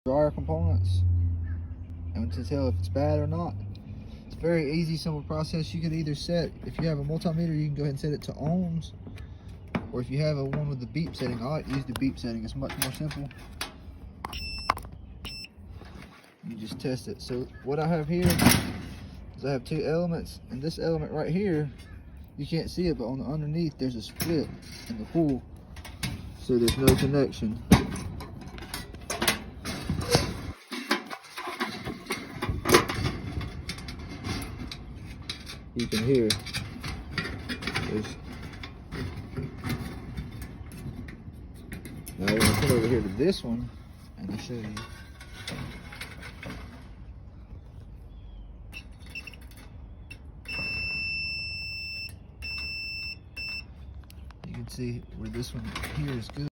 dryer components and to tell if it's bad or not. It's a very easy, simple process. You could either set, if you have a multimeter, you can go ahead and set it to ohms, or if you have a one with the beep setting, I like to use the beep setting. It's much more simple. You just test it. So what I have here is I have two elements, and this element right here, you can't see it, but on the underneath there's a split in the pool, so there's no connection. You can hear there's. Now we're gonna come over here to this one and I'll show you. You can see where this one here is good.